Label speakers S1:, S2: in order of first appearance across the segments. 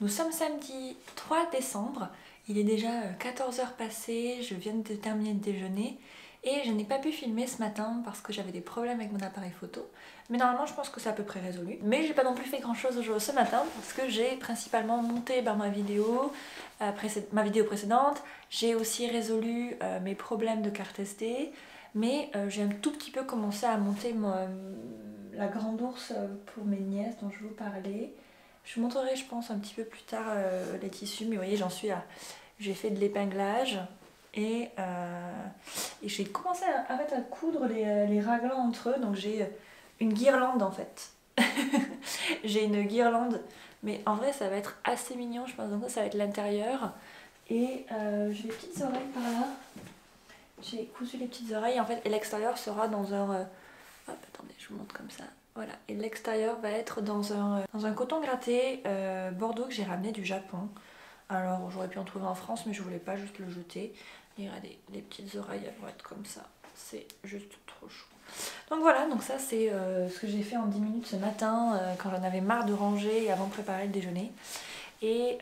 S1: Nous sommes samedi 3 décembre, il est déjà 14 h passées, je viens de terminer de déjeuner et je n'ai pas pu filmer ce matin parce que j'avais des problèmes avec mon appareil photo. Mais normalement je pense que c'est à peu près résolu. Mais j'ai pas non plus fait grand chose ce matin parce que j'ai principalement monté ma vidéo précédente. J'ai aussi résolu mes problèmes de carte SD. Mais j'ai un tout petit peu commencé à monter la grande ours pour mes nièces dont je vous parlais. Je vous montrerai je pense un petit peu plus tard les tissus, mais vous voyez j'en suis là. J'ai fait de l'épinglage et j'ai commencé à coudre les raglans entre eux, donc j'ai une guirlande en fait. J'ai une guirlande, mais en vrai ça va être assez mignon, je pense, donc ça va être l'intérieur. Et j'ai les petites oreilles par là. J'ai cousu les petites oreilles en fait, et l'extérieur sera dans un... hop, attendez, je vous montre comme ça. Voilà, et l'extérieur va être dans un coton gratté Bordeaux que j'ai ramené du Japon. Alors j'aurais pu en trouver en France, mais je voulais pas juste le jeter. Et regardez, les petites oreilles elles vont être comme ça. C'est juste trop chou. Donc voilà, donc ça c'est ce que j'ai fait en 10 minutes ce matin quand j'en avais marre de ranger et avant de préparer le déjeuner. Et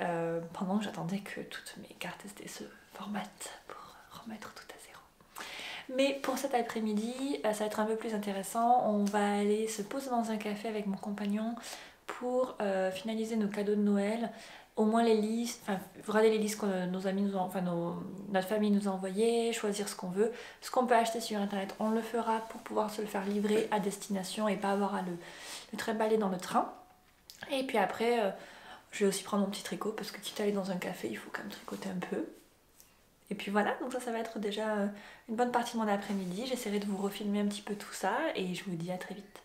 S1: pendant que j'attendais que toutes mes cartes SD se formatent pour remettre tout à zéro. Mais pour cet après-midi, ça va être un peu plus intéressant. On va aller se poser dans un café avec mon compagnon pour finaliser nos cadeaux de Noël. Au moins les listes, enfin regarder les listes que nos amis nous ont, notre famille nous a envoyées, choisir ce qu'on veut. Ce qu'on peut acheter sur internet, on le fera pour pouvoir se le faire livrer à destination et pas avoir à le trimballer dans le train. Et puis après, je vais aussi prendre mon petit tricot parce que quitte à aller dans un café, il faut quand même tricoter un peu. Et puis voilà, donc ça va être déjà une bonne partie de mon après-midi. J'essaierai de vous refilmer un petit peu tout ça et je vous dis à très vite.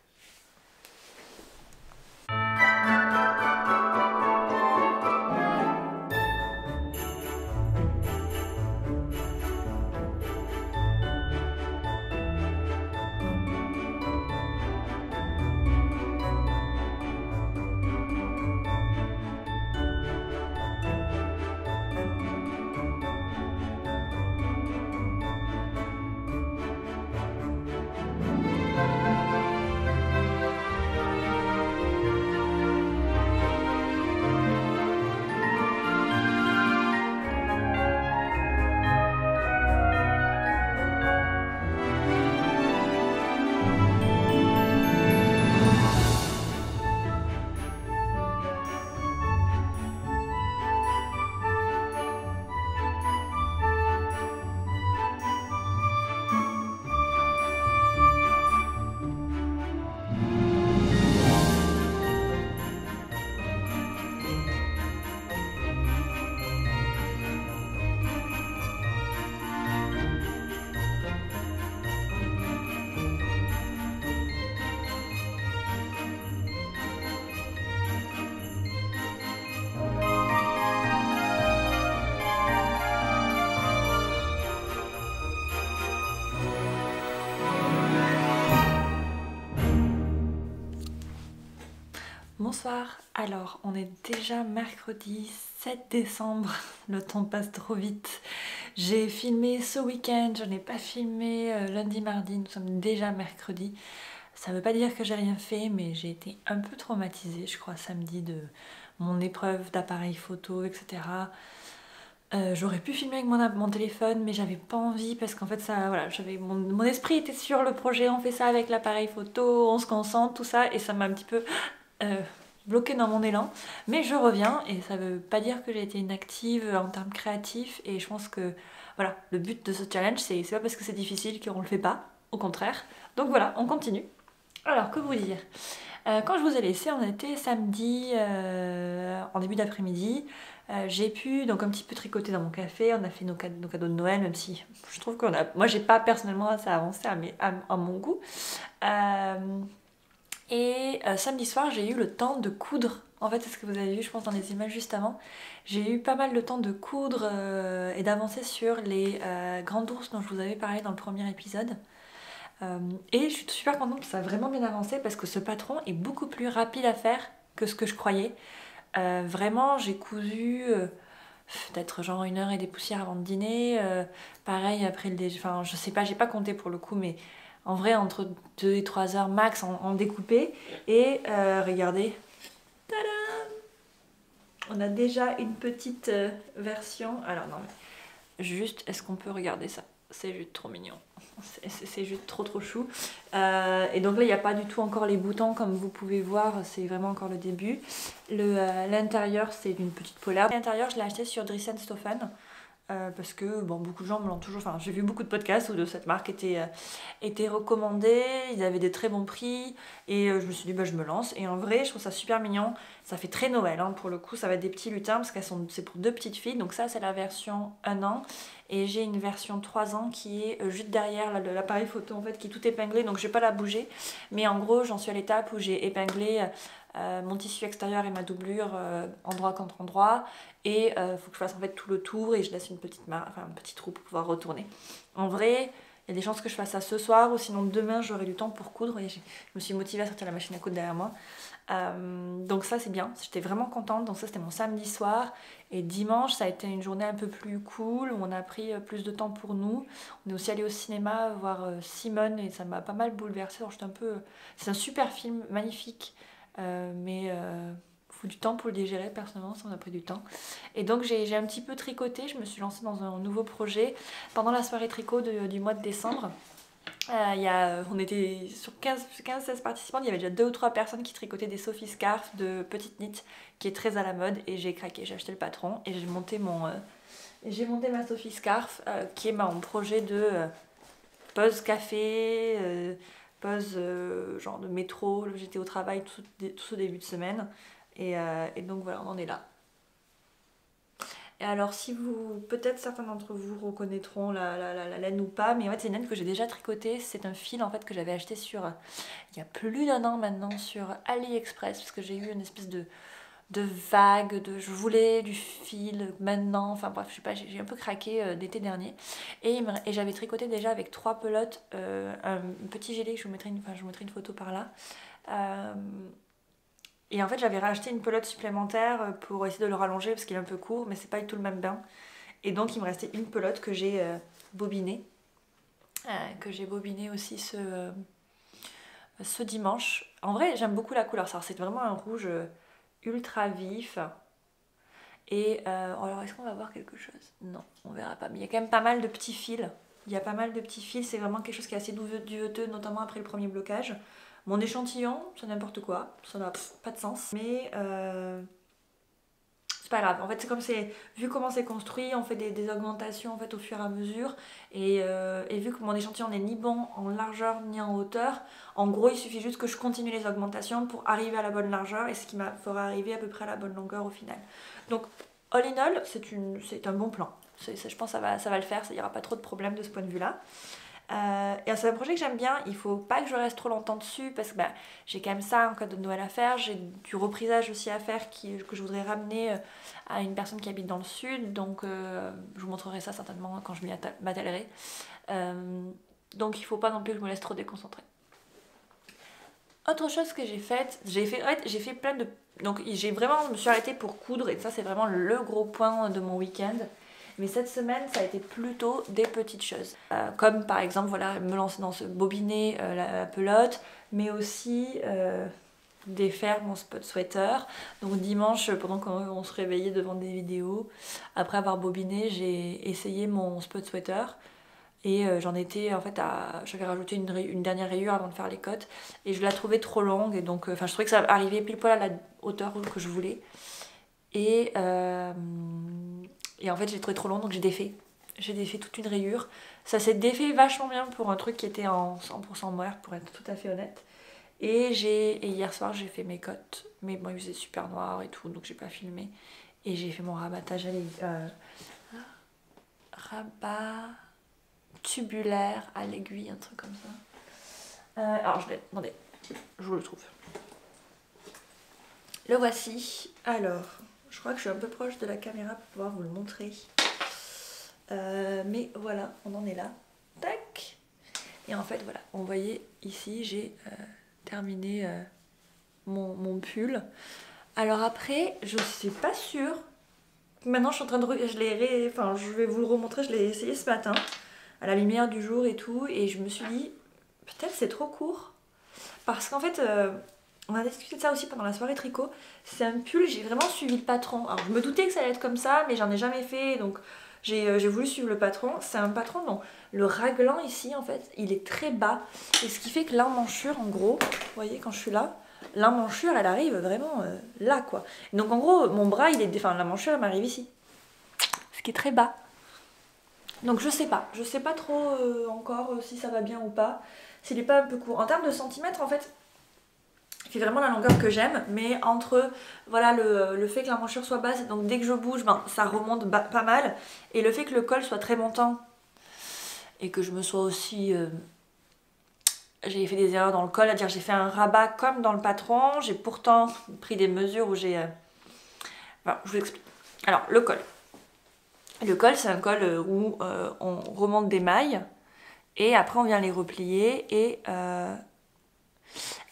S1: Bonsoir, alors on est déjà mercredi 7 décembre, le temps passe trop vite. J'ai filmé ce week-end, je n'ai pas filmé lundi, mardi, nous sommes déjà mercredi. Ça veut pas dire que j'ai rien fait, mais j'ai été un peu traumatisée, je crois, samedi de mon épreuve d'appareil photo, etc. J'aurais pu filmer avec mon téléphone, mais j'avais pas envie parce qu'en fait ça, voilà, mon esprit était sur le projet, on fait ça avec l'appareil photo, on se concentre, tout ça, et ça m'a un petit peu bloquée dans mon élan. Mais je reviens et ça veut pas dire que j'ai été inactive en termes créatifs, et je pense que voilà, le but de ce challenge c'est pas parce que c'est difficile qu'on le fait pas, au contraire. Donc voilà, on continue. Alors que vous dire, quand je vous ai laissé, on était samedi en début d'après-midi. J'ai pu donc un petit peu tricoter dans mon café, on a fait nos cadeaux de Noël, même si je trouve qu'on a... Moi j'ai pas personnellement assez avancé à mon goût. Samedi soir j'ai eu le temps de coudre. En fait c'est ce que vous avez vu je pense dans les images juste avant. J'ai eu pas mal de temps de coudre et d'avancer sur les grandes ours dont je vous avais parlé dans le premier épisode. Et je suis super contente que ça a vraiment bien avancé parce que ce patron est beaucoup plus rapide à faire que ce que je croyais. Vraiment j'ai cousu peut-être genre 1 heure et des poussières avant de dîner, pareil après le déjeuner, enfin je sais pas, j'ai pas compté pour le coup, mais en vrai entre 2 et 3 heures max en découpé. Et regardez, tadam, On a déjà une petite version. Alors non mais juste, est-ce qu'on peut regarder ça? C'est juste trop mignon. C'est juste trop chou. Et donc là il n'y a pas du tout encore les boutons comme vous pouvez voir, c'est vraiment encore le début. L'intérieur c'est une petite polaire. L'intérieur je l'ai acheté sur Drissen Stoffen. Parce que bon, beaucoup de gens me l'ont toujours... Enfin, j'ai vu beaucoup de podcasts où de cette marque était recommandée, ils avaient des très bons prix, et je me suis dit, bah, je me lance. Et en vrai, je trouve ça super mignon. Ça fait très Noël, hein, pour le coup, ça va être des petits lutins, parce c'est pour 2 petites filles. Donc ça, c'est la version 1 an. Et j'ai une version 3 ans qui est juste derrière l'appareil photo, en fait, qui est tout épinglé, donc je vais pas la bouger. Mais en gros, j'en suis à l'étape où j'ai épinglé... mon tissu extérieur et ma doublure endroit contre endroit, et faut que je fasse en fait tout le tour et je laisse une petite un petit trou pour pouvoir retourner. En vrai, il y a des chances que je fasse ça ce soir, ou sinon demain j'aurai du temps pour coudre, et je me suis motivée à sortir la machine à coudre derrière moi. Donc ça c'est bien, j'étais vraiment contente. Donc ça c'était mon samedi soir, et dimanche ça a été une journée un peu plus cool où on a pris plus de temps pour nous. On est aussi allé au cinéma voir Simone, et ça m'a pas mal bouleversée. C'est un super film, magnifique. Mais faut du temps pour le digérer, personnellement ça m'a pris du temps. Et donc j'ai un petit peu tricoté, je me suis lancée dans un nouveau projet pendant la soirée tricot du mois de décembre. On était sur 15-16 participants, il y avait déjà 2 ou 3 personnes qui tricotaient des Sophie Scarf de petite knit qui est très à la mode, et j'ai craqué, j'ai acheté le patron et j'ai monté ma Sophie Scarf qui est mon projet de pause café, pause genre de métro. J'étais au travail tout ce début de semaine, et donc voilà, on en est là. Et alors si peut-être certains d'entre vous reconnaîtront la laine ou pas, mais en fait c'est une laine que j'ai déjà tricotée. C'est un fil en fait que j'avais acheté il y a plus d'1 an maintenant sur AliExpress, parce que j'ai eu une espèce de vague, je voulais du fil maintenant, enfin bref, je sais pas, j'ai un peu craqué l'été dernier, et j'avais tricoté déjà avec 3 pelotes, un petit gilet, je vous mettrai une photo par là, et en fait j'avais racheté une pelote supplémentaire pour essayer de le rallonger parce qu'il est un peu court, mais c'est pas du tout le même bain, et donc il me restait une pelote que j'ai bobinée, aussi ce dimanche. En vrai j'aime beaucoup la couleur, ça c'est vraiment un rouge ultra vif. Et alors est-ce qu'on va voir quelque chose? Non, on verra pas. Mais il y a quand même pas mal de petits fils. Il y a pas mal de petits fils, c'est vraiment quelque chose qui est assez duveteux, notamment après le premier blocage. Mon échantillon, c'est n'importe quoi, ça n'a pas de sens. Mais c'est pas grave. En fait, vu comment c'est construit, on fait des augmentations en fait au fur et à mesure. Et vu que mon échantillon n'est ni bon en largeur ni en hauteur, en gros, il suffit juste que je continue les augmentations pour arriver à la bonne largeur, et ce qui m'a fera arriver à peu près à la bonne longueur au final. Donc, all in all, c'est un bon plan. Je pense que ça va le faire, il n'y aura pas trop de problèmes de ce point de vue-là. Et c'est un projet que j'aime bien. Il faut pas que je reste trop longtemps dessus, parce que j'ai quand même ça en cadeau de Noël à faire. J'ai du reprisage aussi à faire que je voudrais ramener à une personne qui habite dans le sud. Donc je vous montrerai ça certainement quand je m'y m'attellerai. Donc il faut pas non plus que je me laisse trop déconcentrer. Autre chose que j'ai fait plein de... Donc je me suis arrêtée pour coudre, et ça c'est vraiment le gros point de mon week-end. Mais cette semaine, ça a été plutôt des petites choses. Comme par exemple, voilà, me lancer dans ce bobiner la pelote, mais aussi défaire mon spot sweater. Donc dimanche, pendant qu'on se réveillait devant des vidéos, après avoir bobiné, j'ai essayé mon spot sweater. Et j'en étais en fait j'avais rajouté une dernière rayure avant de faire les côtes, et je la trouvais trop longue, et donc je trouvais que ça arrivait pile poil à la hauteur que je voulais, et en fait j'ai trouvé trop long, donc j'ai défait toute une rayure. Ça s'est défait vachement bien pour un truc qui était en 100% moire, pour être tout à fait honnête. Et hier soir j'ai fait mes côtes, mais bon il faisait super noir et tout, donc j'ai pas filmé, et j'ai fait mon rabattage rabat tubulaire à l'aiguille, un truc comme ça. Alors attendez, je vous le trouve. Le voici. Alors, je crois que je suis un peu proche de la caméra pour pouvoir vous le montrer. Mais voilà, on en est là. Tac. Et en fait, voilà, vous voyez ici, j'ai terminé mon pull. Alors après, je suis pas sûre. Maintenant, je suis en train de... je vais vous le remontrer, je l'ai essayé ce matin, à la lumière du jour et tout, et je me suis dit, peut-être c'est trop court. Parce qu'en fait, On a discuté de ça aussi pendant la soirée tricot. C'est un pull, j'ai vraiment suivi le patron. Alors je me doutais que ça allait être comme ça, mais j'en ai jamais fait, donc j'ai voulu suivre le patron. C'est un patron dont le raglan ici, en fait, il est très bas. Et ce qui fait que l'emmanchure, en gros, vous voyez, quand je suis là, l'emmanchure, elle arrive vraiment là, quoi. Donc en gros, mon bras, enfin, l'emmanchure, elle m'arrive ici. Ce qui est très bas. Donc je sais pas trop encore si ça va bien ou pas. S'il est pas un peu court. En termes de centimètres, en fait, il fait vraiment la longueur que j'aime, mais entre voilà le fait que l'emmanchure soit basse, donc dès que je bouge, ben, ça remonte pas mal, et le fait que le col soit très montant, et que je me sois aussi... j'ai fait des erreurs dans le col, c'est-à-dire j'ai fait un rabat comme dans le patron, j'ai pourtant pris des mesures où j'ai... Enfin, je vous explique. Alors, le col. Le col, c'est un col où on remonte des mailles, et après on vient les replier,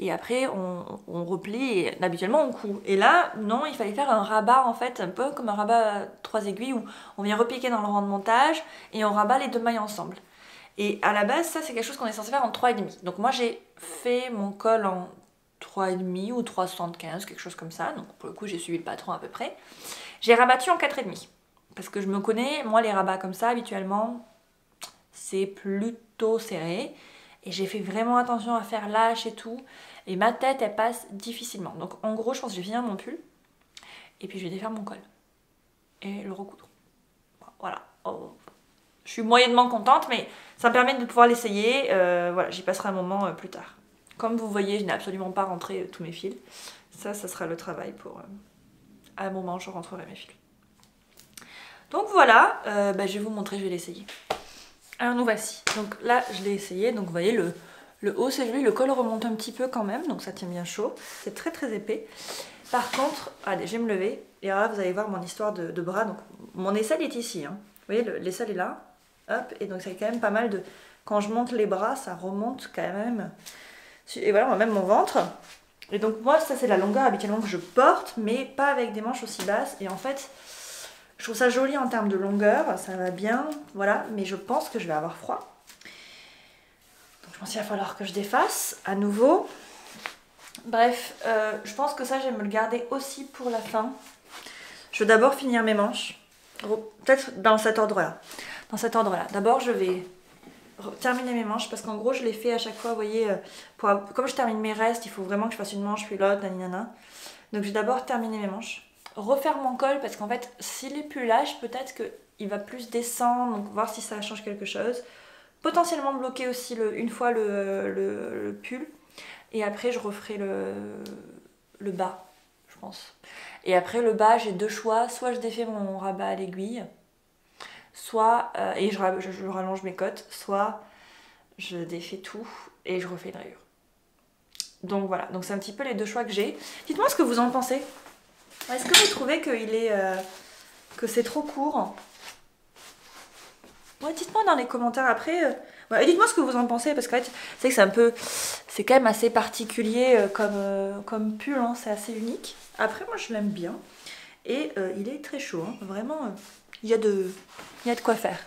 S1: et après on replie et habituellement on coud. Et là, non, il fallait faire un rabat en fait, un peu comme un rabat à 3 aiguilles où on vient repiquer dans le rang de montage et on rabat les deux mailles ensemble. Et à la base, ça c'est quelque chose qu'on est censé faire en 3,5. Donc moi j'ai fait mon col en 3,5 ou 3,75, quelque chose comme ça. Donc pour le coup j'ai suivi le patron à peu près. J'ai rabattu en 4,5. Parce que je me connais, moi les rabats comme ça habituellement, c'est plutôt serré. Et j'ai fait vraiment attention à faire lâche et tout. Et ma tête, elle passe difficilement. Donc en gros, je pense que je vais finir mon pull. Et puis je vais défaire mon col. Et le recoudre. Voilà. Oh. Je suis moyennement contente, mais ça me permet de pouvoir l'essayer. Voilà, j'y passerai un moment plus tard. Comme vous voyez, je n'ai absolument pas rentré tous mes fils. Ça sera le travail pour... à un moment, je rentrerai mes fils. Donc voilà, je vais vous montrer, je vais l'essayer. Alors nous voici. Donc là, je l'ai essayé. Donc vous voyez, le haut c'est joli, le col remonte un petit peu quand même, donc ça tient bien chaud. C'est très très épais. Par contre, allez, je vais me lever. Et alors là, vous allez voir mon histoire de bras. Donc mon aisselle est ici. Hein. Vous voyez, l'aisselle est là. Hop, et donc ça fait quand même pas mal de... Quand je monte les bras, ça remonte quand même. Et voilà, même mon ventre. Et donc moi, ça c'est la longueur habituellement que je porte, mais pas avec des manches aussi basses. Et en fait... Je trouve ça joli en termes de longueur, ça va bien, voilà, mais je pense que je vais avoir froid. Donc je pense qu'il va falloir que je défasse à nouveau. Bref, je pense que ça, je vais me le garder aussi pour la fin. Je vais d'abord finir mes manches, peut-être dans cet ordre-là. Dans cet ordre-là. D'abord, je vais terminer mes manches, parce qu'en gros, je les fais à chaque fois, vous voyez, comme je termine mes restes, il faut vraiment que je fasse une manche, puis l'autre, naninana. Donc je vais d'abord terminer mes manches. Refaire mon col parce qu'en fait s'il est plus lâche peut-être qu'il va plus descendre, donc voir si ça change quelque chose, potentiellement bloquer aussi une fois le pull et après je referai le bas je pense. Et après le bas j'ai deux choix, soit je défais mon rabat à l'aiguille, soit et je rallonge mes côtes, soit je défais tout et je refais une rayure. Donc voilà, donc c'est un petit peu les deux choix que j'ai. Dites-moi ce que vous en pensez. Est-ce que vous trouvez que c'est trop court? Ouais, dites-moi dans les commentaires après. Ouais, dites-moi ce que vous en pensez parce qu'en fait, c'est que c'est quand même assez particulier comme pull, hein, c'est assez unique. Après, moi, je l'aime bien et il est très chaud, hein, vraiment. Il y a de quoi faire.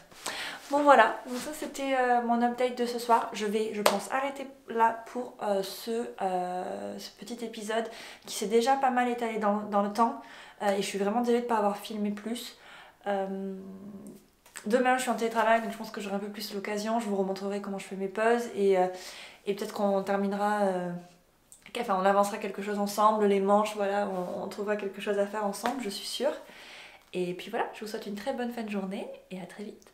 S1: Bon voilà, donc ça c'était mon update de ce soir. Je vais, je pense, arrêter là pour ce petit épisode qui s'est déjà pas mal étalé dans le temps. Et je suis vraiment désolée de ne pas avoir filmé plus. Demain je suis en télétravail, donc je pense que j'aurai un peu plus l'occasion. Je vous remontrerai comment je fais mes pauses et peut-être qu'on terminera... enfin on avancera quelque chose ensemble, les manches, voilà, on trouvera quelque chose à faire ensemble, je suis sûre. Et puis voilà, je vous souhaite une très bonne fin de journée et à très vite.